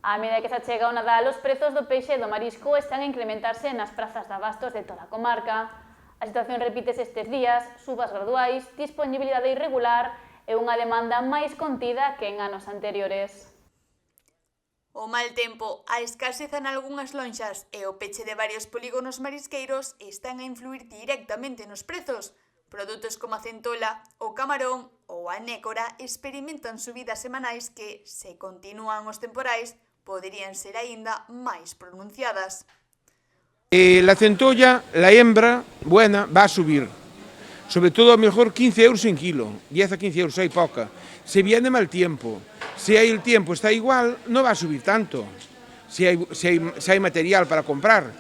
A medida que se achega o Nadal, os prezos do peixe e do marisco están a incrementarse nas prazas de abastos de toda a comarca. A situación repítese estes días, subas graduais, disponibilidade irregular e unha demanda máis contida que en anos anteriores. O mal tempo, a escaseza nalgunhas lonxas e o peche de varios polígonos marisqueiros están a influir directamente nos prezos. Produtos como a centola, o camarón ou a nécora experimentan subidas semanais que, se continúan os temporais, poderían ser aínda máis pronunciadas. La centolla, la hembra buena, va a subir. Sobre todo a lo mejor 15 euros en kilo, 10 a 15 euros, hay poca. Si viene mal tiempo, si el tiempo está igual, no va a subir tanto. Si hay material para comprar,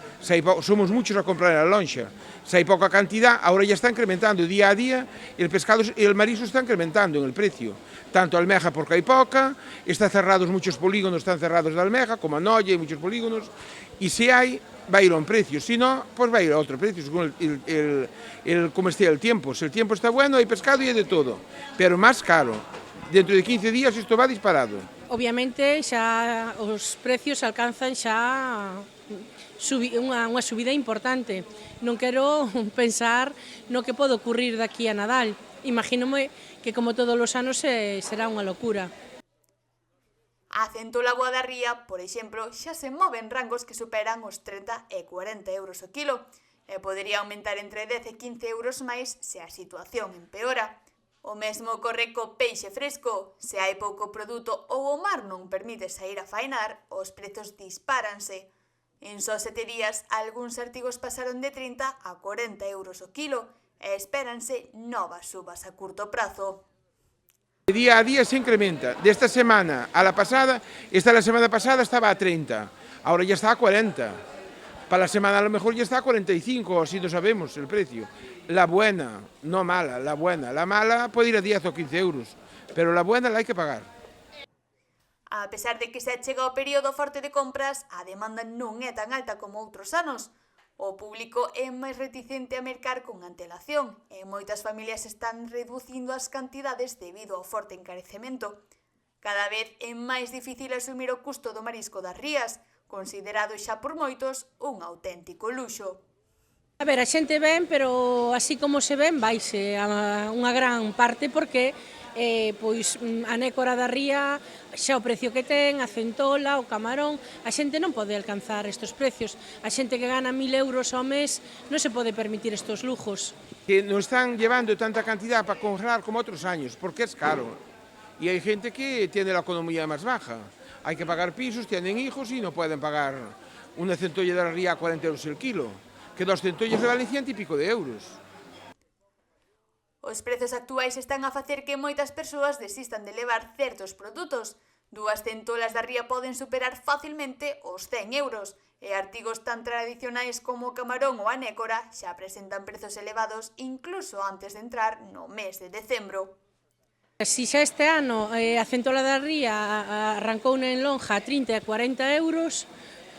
somos muchos a comprar en la loncha. Si hay poca cantidad, ahora ya está incrementando día a día, el pescado y el marisco está incrementando en el precio. Tanto almeja porque hay poca, están cerrados muchos polígonos, están cerrados de almeja, como Anoia y muchos polígonos, y si hay, va a ir a un precio, si no, pues va a ir a otro precio, según como esté el tiempo. Si el tiempo está bueno, hay pescado y hay de todo, pero más caro. Dentro de 15 días isto va disparado. Obviamente xa os precios alcanzan xa unha subida importante. Non quero pensar no que pode ocurrir daqui a Nadal. Imagínome que como todos os anos será unha locura. A centola boa da ría, por exemplo, xa se move en rangos que superan os 30 e 40 euros o kilo e podería aumentar entre 10 e 15 euros máis se a situación empeora. O mesmo ocorre co peixe fresco. Se hai pouco produto ou o mar non permite sair a faenar, os prezos dispáranse. En só 7 días, algúns artigos pasaron de 30 a 40 euros o kilo e espéranse novas subas a curto prazo. Día a día se incrementa. De esta semana a la pasada, la semana pasada estaba a 30, ahora ya está a 40. Para la semana a lo mejor ya está a 45, así no sabemos el precio. La buena, no mala, la buena. La mala puede ir a 10 o 15 euros, pero la buena la hay que pagar. A pesar de que se achega o período forte de compras, a demanda non é tan alta como outros anos. O público é máis reticente a mercar con antelación e moitas familias están reducindo as cantidades debido ao forte encarecemento. Cada vez é máis difícil asumir o custo do marisco das rías, considerado xa por moitos un auténtico luxo. A ver, a xente ven, pero así como se ven, vaise a unha gran parte porque pois a nécora da ría xa o precio que ten, a centola, o camarón, a xente non pode alcanzar estes precios. A xente que gana 1000 euros ao mes non se pode permitir estes lujos. Que no están llevando tanta cantidad para comprar como otros años, porque es caro. Y hay gente que tiene la economía más baja. Hay que pagar pisos, tienen hijos y no pueden pagar una centolla de la ría a 40 euros el kilo. Que 2 centollas valen 100 y pico de euros. Os prezos actuais están a facer que moitas persoas desistan de levar certos produtos. 2 centolas da ría poden superar facilmente os 100 euros e artigos tan tradicionais como o camarón ou a nécora xa presentan prezos elevados incluso antes de entrar no mes de decembro. Si xa este ano a centola da ría arrancou en lonja a 30 e 40 euros,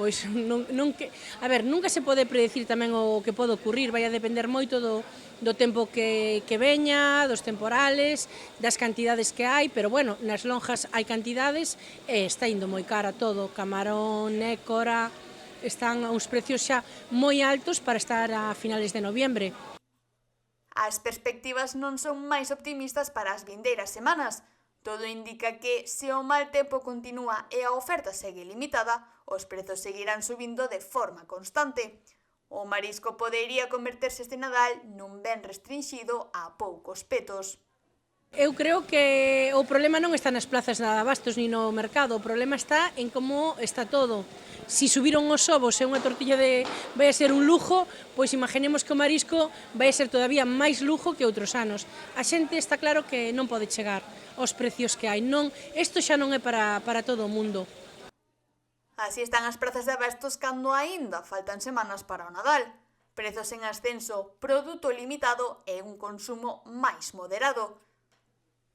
pois nunca se pode predecir tamén o que pode ocurrir, vai a depender moito do tempo que veña, dos temporales, das cantidades que hai, pero bueno, nas lonjas hai cantidades e está indo moi cara todo, camarón, nécora, están a uns precios xa moi altos para estar a finales de noviembre. As perspectivas non son máis optimistas para as vindeiras semanas. Todo indica que, se o mal tempo continúa e a oferta segue limitada, os prezos seguirán subindo de forma constante. O marisco podería converterse este Nadal nun ben restringido a poucos petos. Eu creo que o problema non está nas plazas de abastos ni no mercado, o problema está en como está todo. Si subiron os ovos e unha tortilla vai a ser un lujo, pois imaginemos que o marisco vai a ser todavía máis lujo que outros anos. A xente está claro que non pode chegar aos precios que hai. Isto xa non é para todo o mundo. Así están as prazas de abastos cando aínda faltan semanas para o Nadal. Prezos en ascenso, produto limitado e un consumo máis moderado.